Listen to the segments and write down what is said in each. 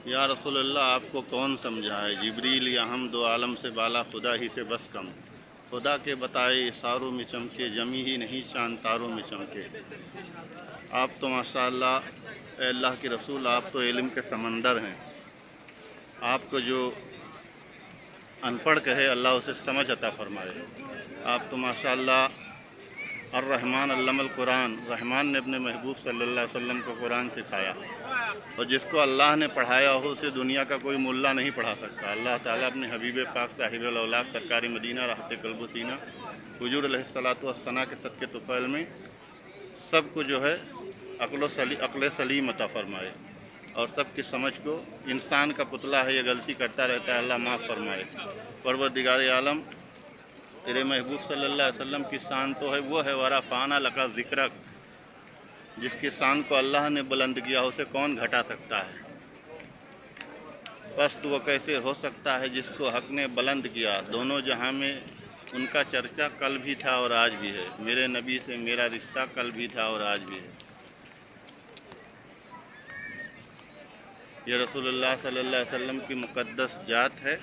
یا رسول اللہ آپ کو کون سمجھائے، جبریل یا ہم دو عالم سے بالا خدا ہی سے بس کم، خدا کے بتائے اشاروں میں چمکے، جمی ہی نہیں چاند تاروں میں چمکے۔ آپ تو ماشاء اللہ اے اللہ کے رسول، آپ تو علم کے سمندر ہیں۔ آپ کو جو ان پڑھ کہے اللہ اسے سمجھ عطا فرمائے۔ آپ تو ماشاء اللہ الرحمن علم القرآن، رحمان نے اپنے محبوب صلی اللہ علیہ وسلم کو قرآن سکھایا، اور جس کو اللہ نے پڑھایا ہو اسے دنیا کا کوئی ملا نہیں پڑھا سکتا۔ اللہ تعالیٰ اپنے حبیب پاک صاحب الاولاق سرکار مدینہ راحت قلب و سینہ حضور علیہ الصلاۃ والثناء کے صدقے طفیل میں سب کو جو ہے عقل سلیم عطا فرمائے، اور سب کی سمجھ کو، انسان کا پتلا ہے یہ غلطی کرتا رہتا ہے، اللہ معاف فرمائے۔ پروردگار عالم تیرے محبوب صلی اللہ علیہ وسلم کی شان تو ہے وہ ہے ورفعنا لک ذکرک، جس کی شان کو اللہ نے بلند کیا اسے کون گھٹا سکتا ہے؟ پست وہ کیسے ہو سکتا ہے جس کو حق نے بلند کیا؟ دونوں جہاں میں ان کا چرچا کل بھی تھا اور آج بھی ہے، میرے نبی سے میرا رشتہ کل بھی تھا اور آج بھی ہے۔ یہ رسول اللہ صلی اللہ علیہ وسلم کی مقدس ذات ہے،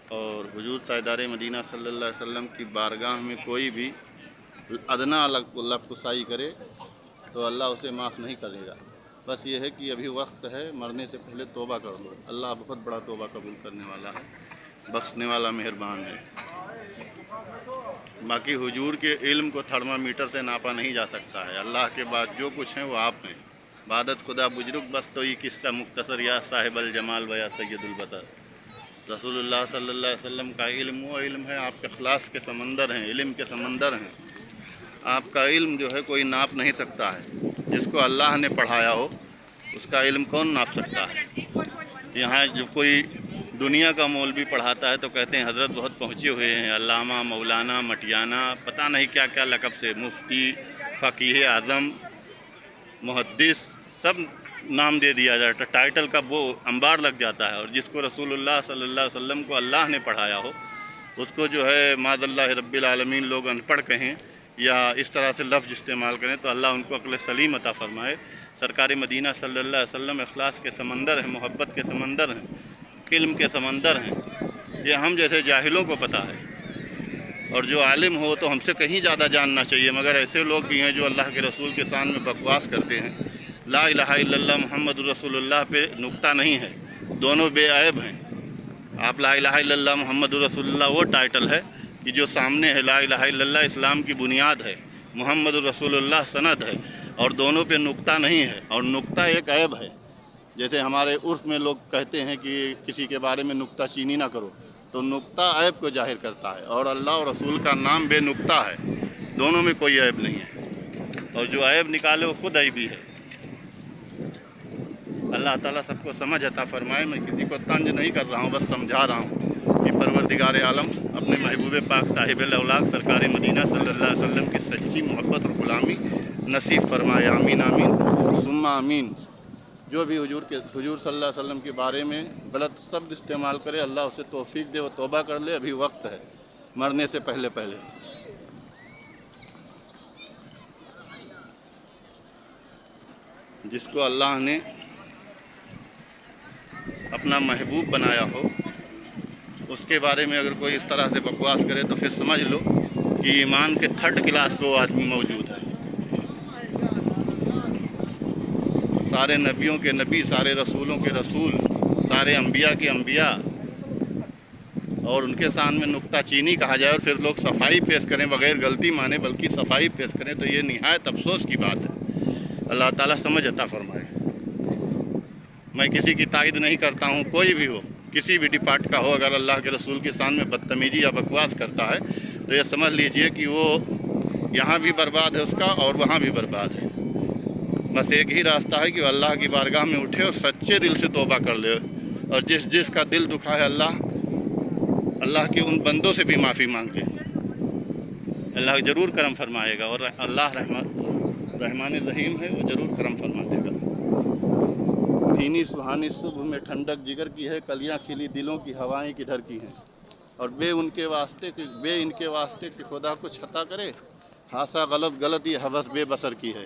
اور حضور تاجدار مدینہ صلی اللہ علیہ وسلم کی بارگاہ میں کوئی بھی ادنا لفظ کرے تو اللہ اسے معاف نہیں کرے گا۔ بس یہ ہے کہ ابھی وقت ہے، مرنے سے پہلے توبہ کر لو، اللہ بہت بڑا توبہ قبول کرنے والا ہے، بخشنے والا مہربان ہے۔ باقی حضور کے علم کو تھرمامیٹر سے ناپا نہیں جا سکتا ہے، اللہ کے بعد جو کچھ ہیں وہ آپ ہیں۔ عبادت خدا بزرگ بس تو یہ قصہ مختصر، یا صاحب الجمال و یا سید البصر۔ رسول اللہ صلی اللہ علیہ وسلم کا علم وہ علم ہے، آپ کے اخلاص کے سمندر ہیں، علم کے سمندر ہیں۔ آپ کا علم جو ہے کوئی ناپ نہیں سکتا ہے، جس کو اللہ نے پڑھایا ہو اس کا علم کون ناپ سکتا ہے؟ یہاں جو کوئی دنیا کا مولوی پڑھاتا ہے تو کہتے ہیں حضرت بہت پہنچے ہوئے ہیں، علامہ، مولانا، مٹیانہ، پتہ نہیں کیا کیا لقب سے، مفتی، فقیہ اعظم، محدث، سب نام دے دیا جاتا ہے، ٹائٹل کا وہ انبار لگ جاتا ہے۔ اور جس کو رسول اللہ صلی اللہ علیہ وسلم کو اللہ نے پڑھایا ہو اس کو جو ہے معاذ اللہ رب العالمین لوگ ان پڑھ کہیں یا اس طرح سے لفظ استعمال کریں تو اللہ ان کو عقل سلیم عطا فرمائے۔ سرکار مدینہ صلی اللہ علیہ وسلم اخلاص کے سمندر ہیں، محبت کے سمندر ہیں، علم کے سمندر ہیں۔ یہ ہم جیسے جاہلوں کو پتہ ہے، اور جو عالم ہو تو ہم سے کہیں زیادہ جاننا چاہیے، مگر ایسے لوگ بھی ہیں جو اللہ کے رسول کے شان میں بکواس کرتے ہیں۔ لا الہ الا اللہ محمد رسول اللہ پہ نقطہ نہیں ہے، دونوں بے عیب ہیں۔ آپ لا الہ الا اللہ محمد رسول اللہ وہ ٹائٹل ہے کہ جو سامنے ہے، لا الہ الا اللہ اسلام کی بنیاد ہے، محمد رسول اللہ سند ہے، اور دونوں پہ نقطہ نہیں ہے، اور نقطہ ایک عیب ہے۔ جیسے ہمارے عرف میں لوگ کہتے ہیں کہ کسی کے بارے میں نقطہ چینی نہ کرو، تو نقطہ عیب کو ظاہر کرتا ہے، اور اللہ اور رسول کا نام بے نقطہ ہے، دونوں میں کوئی عیب نہیں ہے، اور جو عیب نکالے وہ خود عیبی ہے۔ اللہ تعالیٰ سب کو سمجھ عطا فرمائے۔ میں کسی کو طنز نہیں کر رہا ہوں، بس سمجھا رہا ہوں کہ پروردگار عالم اپنے محبوب پاک صاحب الاولاق سرکار مدینہ صلی اللہ علیہ وسلم کی سچی محبت اور غلامی نصیب فرمائے، آمین آمین ثم آمین۔ جو بھی حضور صلی اللہ علیہ وسلم کے بارے میں غلط شبد استعمال کرے اللہ اسے توفیق دے، وہ توبہ کر لے، ابھی وقت ہے، مرنے سے پہلے پہلے۔ جس کو اللہ نے اپنا محبوب بنایا ہو اس کے بارے میں اگر کوئی اس طرح سے بکواس کرے تو پھر سمجھ لو کہ ایمان کے تھرڈ کلاس پہ وہ آدمی موجود ہے۔ سارے نبیوں کے نبی، سارے رسولوں کے رسول، سارے انبیاء کے انبیاء، اور ان کے شان میں نکتہ چینی کہا جائے اور پھر لوگ صفائی پیش کریں بغیر غلطی مانے بلکہ صفائی پیش کریں تو یہ نہایت افسوس کی بات ہے۔ اللہ تعالیٰ سمجھ عطا فرمائے۔ میں کسی کی تائید نہیں کرتا ہوں، کوئی بھی ہو، کسی بھی ڈپارٹ کا ہو، اگر اللہ کے رسول کے شان میں بدتمیزی یا بکواس کرتا ہے تو یہ سمجھ لیجئے کہ وہ یہاں بھی برباد ہے اس کا اور وہاں بھی برباد ہے۔ بس ایک ہی راستہ ہے کہ وہ اللہ کی بارگاہ میں اٹھے اور سچے دل سے توبہ کر لے، اور جس کا دل دکھا ہے اللہ کے ان بندوں سے بھی معافی مانگ لے، اللہ ضرور کرم فرمائے گا، اور اللہ رحمان الرحیم ہے، وہ ضرور کرم فرما دے گا۔ بھینی سہانی صبح میں ٹھنڈک جگر کی ہے، کلیاں کھلی دلوں کی ہوائیں کدھر کی ہیں، اور بے ان کے واسطے کہ خدا کچھ عطا کرے، ہاسا غلط یہ حوث بے بسر کی ہے۔